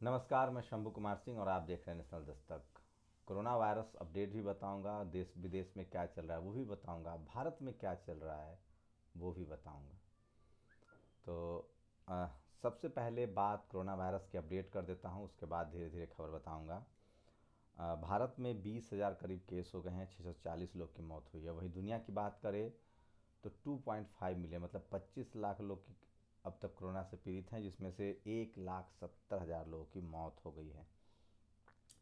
नमस्कार, मैं शंभू कुमार सिंह और आप देख रहे हैं national Dastak. Corona virus update भी बताऊंगा, देश विदेश में क्या चल रहा है वो भी बताऊंगा, भारत में क्या चल रहा है वो भी बताऊंगा। तो अ, सबसे पहले बात कोरोना वायरस की अपडेट कर देता हूं, उसके बाद धीरे धीरे खबर बताऊंगा। भारत में 20,000 करीब केस हो गए हैं, 640 लोग की मौत हुई है। वहीं दुनिया की बात करें तो 2.5 मिलियन मतलब 25 लाख लोग की अब तक कोरोना से पीड़ित हैं, जिसमें से 1,70,000 लोगों की मौत हो गई है।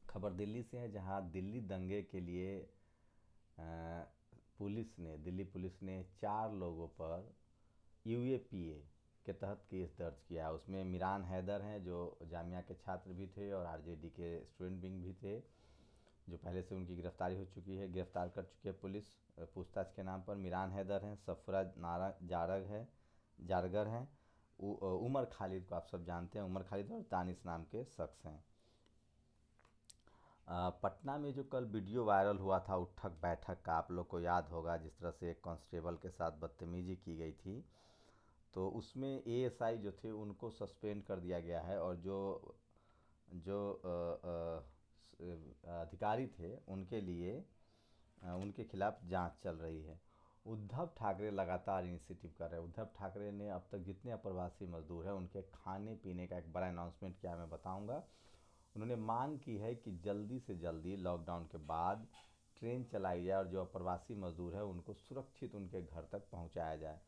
खबर दिल्ली से है, जहां दिल्ली दंगे के लिए दिल्ली पुलिस ने 4 लोगों पर यूएपीए के तहत केस दर्ज किया है। उसमें मिरान हैदर हैं, जो जामिया के छात्र भी थे और आरजेडी के स्टूडेंट विंग भी थे, जो पहले से उनकी गिरफ्तारी हो चुकी है, गिरफ्तार कर चुकी है पुलिस पूछताछ के नाम पर। मिरान हैदर हैं, सफरा नारा जारगर हैं, उमर खालिद को आप सब जानते हैं, उमर खालिद और दानिश नाम के शख्स हैं। पटना में जो कल वीडियो वायरल हुआ था उठक बैठक का, आप लोग को याद होगा, जिस तरह से एक कांस्टेबल के साथ बदतमीजी की गई थी, तो उसमें एएसआई जो थे उनको सस्पेंड कर दिया गया है, और जो जो अधिकारी थे उनके लिए उनके खिलाफ जांच चल रही है। उद्धव ठाकरे लगातार इनिशिएटिव कर रहे हैं। उद्धव ठाकरे ने अब तक जितने अप्रवासी मजदूर हैं उनके खाने पीने का एक बड़ा अनाउंसमेंट किया, मैं बताऊंगा। उन्होंने मांग की है कि जल्दी से जल्दी लॉकडाउन के बाद ट्रेन चलाई जाए और जो अप्रवासी मजदूर है उनको सुरक्षित उनके घर तक पहुंचाया जाए।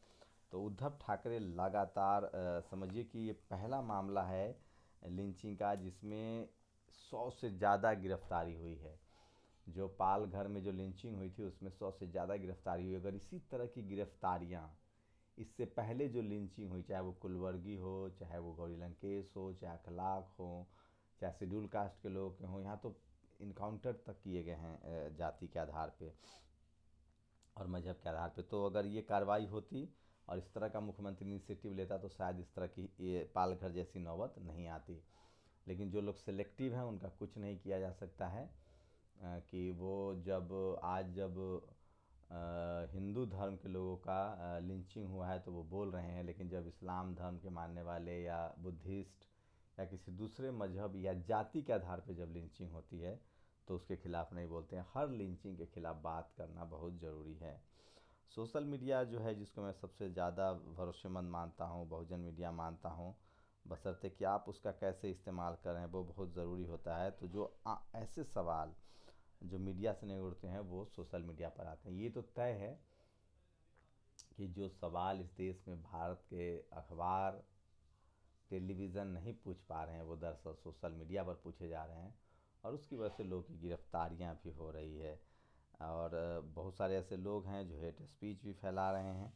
तो उद्धव ठाकरे लगातार समझिए कि ये पहला मामला है लिंचिंग का जिसमें 100 से ज़्यादा गिरफ्तारी हुई है। जो पालघर में जो लिंचिंग हुई थी उसमें 100 से ज़्यादा गिरफ्तारी हुई। अगर इसी तरह की गिरफ्तारियाँ इससे पहले जो लिंचिंग हुई, चाहे वो कुलवर्गी हो, चाहे वो गौरी लंकेश हो, चाहे अखलाक हो, चाहे शेड्यूल कास्ट के लोग के हों, यहाँ तो इनकाउंटर तक किए गए हैं जाति के आधार पे और मजहब के आधार पे। तो अगर ये कार्रवाई होती और इस तरह का मुख्यमंत्री इनिशिएटिव लेता तो शायद इस तरह की ये पालघर जैसी नौबत नहीं आती। लेकिन जो लोग सिलेक्टिव हैं उनका कुछ नहीं किया जा सकता है। कि वो जब हिंदू धर्म के लोगों का लिंचिंग हुआ है तो वो बोल रहे हैं, लेकिन जब इस्लाम धर्म के मानने वाले या बुद्धिस्ट या किसी दूसरे मजहब या जाति के आधार पर जब लिंचिंग होती है तो उसके खिलाफ नहीं बोलते हैं। हर लिंचिंग के खिलाफ बात करना बहुत ज़रूरी है। सोशल मीडिया जो है, जिसको मैं सबसे ज़्यादा भरोसेमंद मानता हूँ, बहुजन मीडिया मानता हूँ, बशर्ते कि आप उसका कैसे इस्तेमाल करें वो बहुत ज़रूरी होता है। तो जो ऐसे सवाल जो मीडिया से नहीं उड़ते हैं वो सोशल मीडिया पर आते हैं। ये तो तय है कि जो सवाल इस देश में भारत के अखबार टेलीविज़न नहीं पूछ पा रहे हैं वो दरअसल सोशल मीडिया पर पूछे जा रहे हैं, और उसकी वजह से लोगों की गिरफ्तारियां भी हो रही है। और बहुत सारे ऐसे लोग हैं जो हेट स्पीच भी फैला रहे हैं,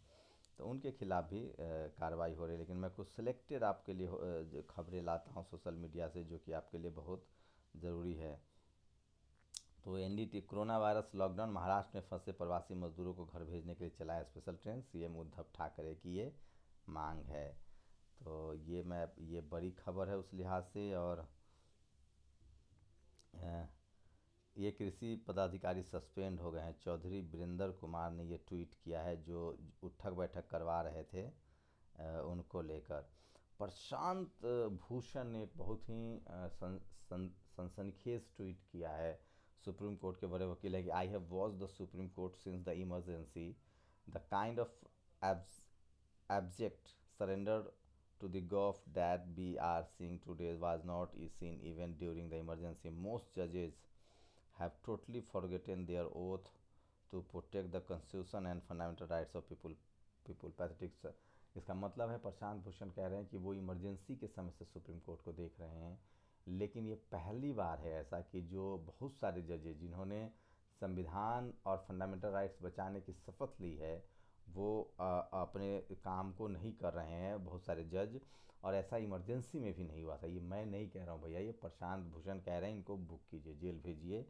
तो उनके खिलाफ भी कार्रवाई हो रही है। लेकिन मैं कुछ सिलेक्टेड आपके लिए जो खबरें लाता हूँ सोशल मीडिया से, जो कि आपके लिए बहुत ज़रूरी है। तो NDT corona virus lockdown, Maharashtra में फंसे प्रवासी मजदूरों को घर भेजने के लिए चलाया special train, CM Uddhav Thackeray की ये मांग है। तो ये बड़ी खबर है उस लिहाज से। और अ, ये कृषि पदाधिकारी सस्पेंड हो गए हैं। चौधरी वीरेंद्र कुमार ने ये ट्वीट किया है, जो उठक बैठक करवा रहे थे उनको लेकर। प्रशांत भूषण ने एक बहुत ही सनसनीखेज ट्वीट किया है। सुप्रीम कोर्ट के बड़े वकील है कि I have watch the supreme court since the emergency, the kind of abject surrender to the gulf that we are seeing today was not seen even during the emergency. Most judges have totally forgotten their oath to protect the constitution and fundamental rights of people pathetic. इसका मतलब है प्रशांत भूषण कह रहे हैं कि वो emergency के समय से सुप्रीम कोर्ट को देख रहे हैं, लेकिन ये पहली बार है ऐसा कि जो बहुत सारे जजेज जिन्होंने संविधान और फंडामेंटल राइट्स बचाने की शपथ ली है वो अपने काम को नहीं कर रहे हैं, बहुत सारे जज। और ऐसा इमरजेंसी में भी नहीं हुआ था। ये मैं नहीं कह रहा हूँ भैया, ये प्रशांत भूषण कह रहे हैं। इनको बुक कीजिए, जेल भेजिए।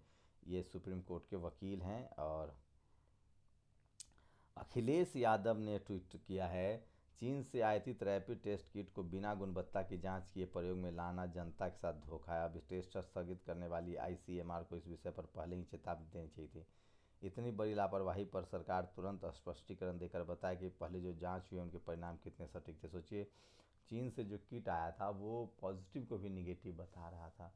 ये सुप्रीम कोर्ट के वकील हैं। और अखिलेश यादव ने ट्वीट किया है, चीन से आयातित रैपिड टेस्ट किट को बिना गुणवत्ता की जांच किए प्रयोग में लाना जनता के साथ धोखा है। अब टेस्ट स्थगित करने वाली आईसीएमआर को इस विषय पर पहले ही चेतावनी देनी चाहिए थी। इतनी बड़ी लापरवाही पर सरकार तुरंत स्पष्टीकरण देकर बताए कि पहले जो जांच हुई उनके परिणाम कितने सटीक थे। सोचिए, चीन से जो किट आया था वो पॉजिटिव को भी निगेटिव बता रहा था।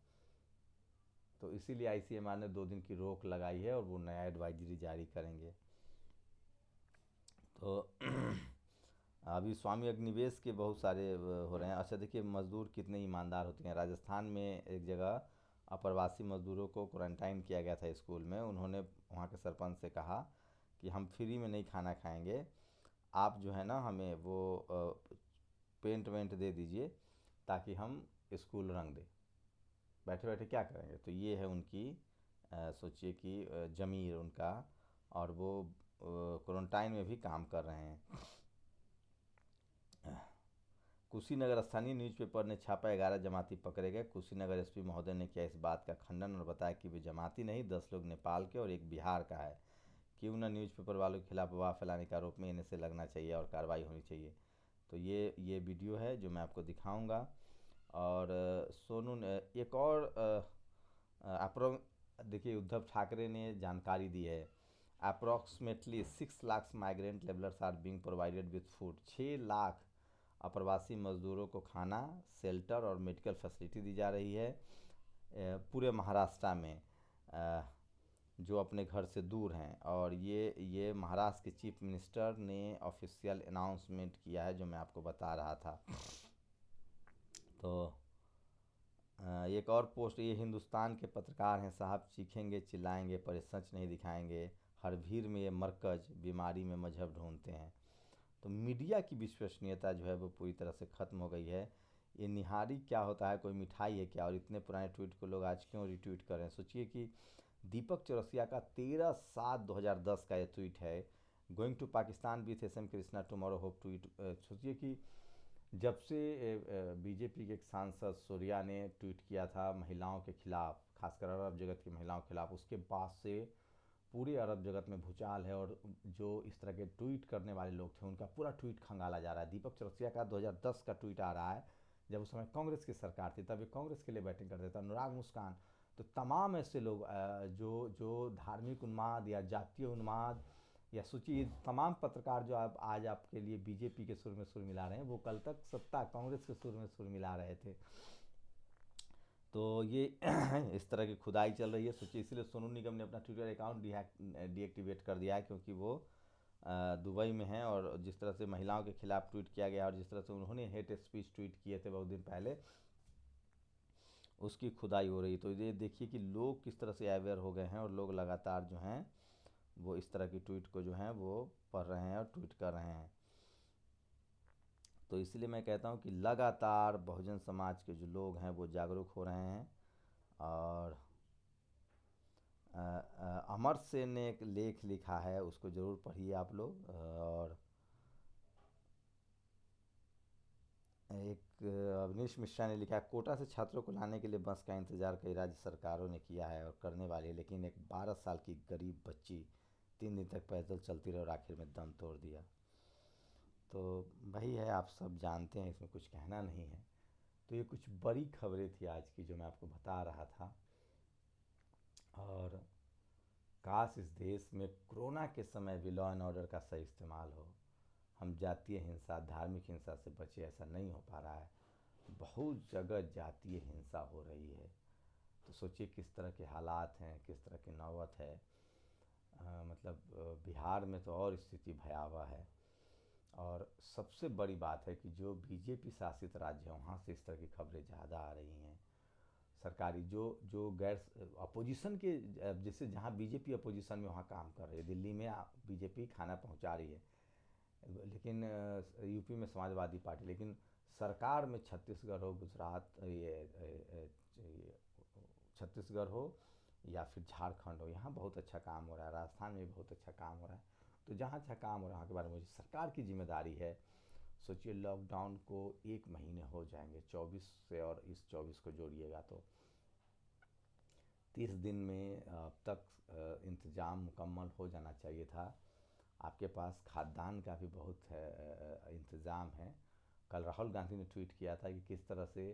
तो इसीलिए आईसीएमआर ने 2 दिन की रोक लगाई है और वो नया एडवाइजरी जारी करेंगे। तो अभी स्वामी अग्निवेश के बहुत सारे हो रहे हैं। अच्छा देखिए, मज़दूर कितने ईमानदार होते हैं। राजस्थान में एक जगह अप्रवासी मज़दूरों को क्वारंटाइन किया गया था स्कूल में। उन्होंने वहाँ के सरपंच से कहा कि हम फ्री में नहीं खाना खाएंगे, आप जो है ना हमें वो पेंट वेंट दे दीजिए ताकि हम स्कूल रंग दें। बैठे बैठे क्या करेंगे। तो ये है उनकी सोचिए कि ज़मीर उनका, और वो क्वारंटाइन में भी काम कर रहे हैं। कुशीनगर स्थानीय न्यूज़पेपर ने छापा, 11 जमाती पकड़े गए। कुशीनगर एसपी महोदय ने किया इस बात का खंडन और बताया कि वे जमाती नहीं, 10 लोग नेपाल के और एक बिहार का है। क्यों न न्यूज़पेपर वालों के खिलाफ अफवाह फैलाने के आरोप में इन्हें से लगना चाहिए और कार्रवाई होनी चाहिए। तो ये वीडियो है जो मैं आपको दिखाऊंगा। और सोनू ने एक और अप्रो देखिए, उद्धव ठाकरे ने जानकारी दी है। Approximately 6 lakh migrant labourers are being provided with food. 6 lakh अप्रवासी मजदूरों को खाना, शेल्टर और मेडिकल फैसिलिटी दी जा रही है पूरे महाराष्ट्र में, जो अपने घर से दूर हैं। और ये महाराष्ट्र के चीफ मिनिस्टर ने ऑफिशियल अनाउंसमेंट किया है, जो मैं आपको बता रहा था। तो एक और पोस्ट, ये हिंदुस्तान के पत्रकार हैं साहब, चीखेंगे चिल्लाएंगे पर ये सच नहीं दिखाएंगे, हर भीड़ में ये मरकज बीमारी में मजहब ढूंढते हैं। तो मीडिया की विश्वसनीयता जो है वो पूरी तरह से ख़त्म हो गई है। ये निहारी क्या होता है, कोई मिठाई है क्या, और इतने पुराने ट्वीट को लोग आज क्यों रिट्वीट कर रहे हैं। सोचिए कि दीपक चौरसिया का 13/7/2010 का ये ट्वीट है, going to Pakistan with S M Krishna tomorrow hope to it. सोचिए कि जब से बीजेपी के एक सांसद सूर्या ने ट्वीट किया था महिलाओं के खिलाफ, खासकर अरब जगत की महिलाओं के खिलाफ, उसके बाद से पूरे अरब जगत में भूचाल है। और जो इस तरह के ट्वीट करने वाले लोग थे उनका पूरा ट्वीट खंगाला जा रहा है। दीपक चौरसिया का 2010 का ट्वीट आ रहा है, जब उस समय कांग्रेस की सरकार थी, तब ये कांग्रेस के लिए बैटिंग करते थे, अनुराग मुस्कान। तो तमाम ऐसे लोग जो जो धार्मिक उन्माद या जातीय उन्माद, या सोचिए तमाम पत्रकार जो आप आज आपके लिए बीजेपी के सुर में सुर मिला रहे हैं, वो कल तक सत्ता कांग्रेस के सुर में सुर मिला रहे थे। तो ये इस तरह की खुदाई चल रही है। सोचिए, इसलिए सोनू निगम ने अपना ट्विटर अकाउंट डीएक्टिवेट कर दिया है, क्योंकि वो दुबई में हैं। और जिस तरह से महिलाओं के खिलाफ ट्वीट किया गया और जिस तरह से उन्होंने हेट स्पीच ट्वीट किए थे बहुत दिन पहले, उसकी खुदाई हो रही। तो ये देखिए कि लोग किस तरह से अवेयर हो गए हैं, और लोग लगातार जो हैं वो इस तरह की ट्वीट को जो हैं वो पढ़ रहे हैं और ट्वीट कर रहे हैं। तो इसलिए मैं कहता हूँ कि लगातार बहुजन समाज के जो लोग हैं वो जागरूक हो रहे हैं। और अमर सेन ने एक लेख लिखा है, उसको ज़रूर पढ़िए आप लोग। और एक अवनीश मिश्रा ने लिखा है, कोटा से छात्रों को लाने के लिए बस का इंतज़ार कई राज्य सरकारों ने किया है और करने वाली है, लेकिन एक 12 साल की गरीब बच्ची 3 दिन तक पैदल चलती रही और आखिर में दम तोड़ दिया। तो वही है, आप सब जानते हैं, इसमें कुछ कहना नहीं है। तो ये कुछ बड़ी खबरें थी आज की जो मैं आपको बता रहा था। और काश इस देश में कोरोना के समय भी लॉ एंड ऑर्डर का सही इस्तेमाल हो, हम जातीय हिंसा धार्मिक हिंसा से बचे। ऐसा नहीं हो पा रहा है, बहुत जगह जातीय हिंसा हो रही है। तो सोचिए किस तरह के हालात हैं, किस तरह की नौबत है। मतलब बिहार में तो और स्थिति भयावह है। और सबसे बड़ी बात है कि जो बीजेपी शासित राज्य है वहाँ से इस तरह की खबरें ज़्यादा आ रही हैं। सरकारी जो जो गैर अपोजिशन के, जैसे जहाँ बीजेपी अपोजिशन में वहाँ काम कर रही है, दिल्ली में बीजेपी खाना पहुँचा रही है, लेकिन यूपी में समाजवादी पार्टी, लेकिन सरकार में छत्तीसगढ़ हो, गुजरात, ये छत्तीसगढ़ हो या फिर झारखंड हो, यहाँ बहुत अच्छा काम हो रहा है, राजस्थान में भी बहुत अच्छा काम हो रहा है। तो जहाँ अच्छा काम हो रहा है वहाँ के बारे में सरकार की जिम्मेदारी है। सोचिए लॉकडाउन को 1 महीने हो जाएंगे, 24 से और इस 24 को जोड़िएगा तो 30 दिन में अब तक इंतज़ाम मुकम्मल हो जाना चाहिए था। आपके पास खाद्यान्न का भी बहुत इंतज़ाम है। कल राहुल गांधी ने ट्वीट किया था कि किस तरह से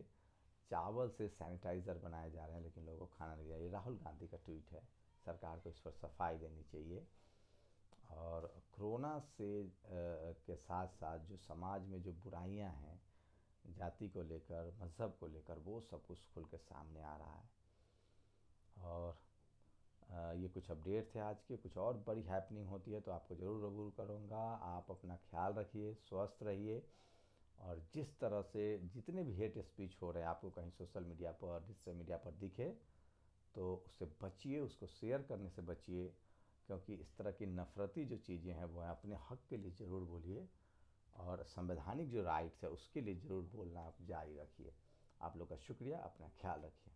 चावल से सैनिटाइज़र बनाए जा रहे हैं लेकिन लोगों को खाना नहीं दिया। ये राहुल गांधी का ट्वीट है, सरकार को इस पर सफाई देनी चाहिए। और कोरोना से के साथ साथ जो समाज में जो बुराइयां हैं, जाति को लेकर, मज़हब को लेकर, वो सब कुछ खुल के सामने आ रहा है। और ये कुछ अपडेट थे आज के। कुछ और बड़ी हैपनिंग होती है तो आपको ज़रूर ज़रूर करूँगा। आप अपना ख्याल रखिए, स्वस्थ रहिए, और जिस तरह से जितने भी हेट स्पीच हो रहे हैं आपको कहीं सोशल मीडिया पर, डिजिटल मीडिया पर दिखे तो उससे बचिए, उसको शेयर करने से बचिए, क्योंकि इस तरह की नफ़रती जो चीज़ें हैं वो अपने हक के लिए ज़रूर बोलिए, और संवैधानिक जो राइट्स है उसके लिए ज़रूर बोलना आप जारी रखिए। आप लोग का शुक्रिया, अपना ख्याल रखिए।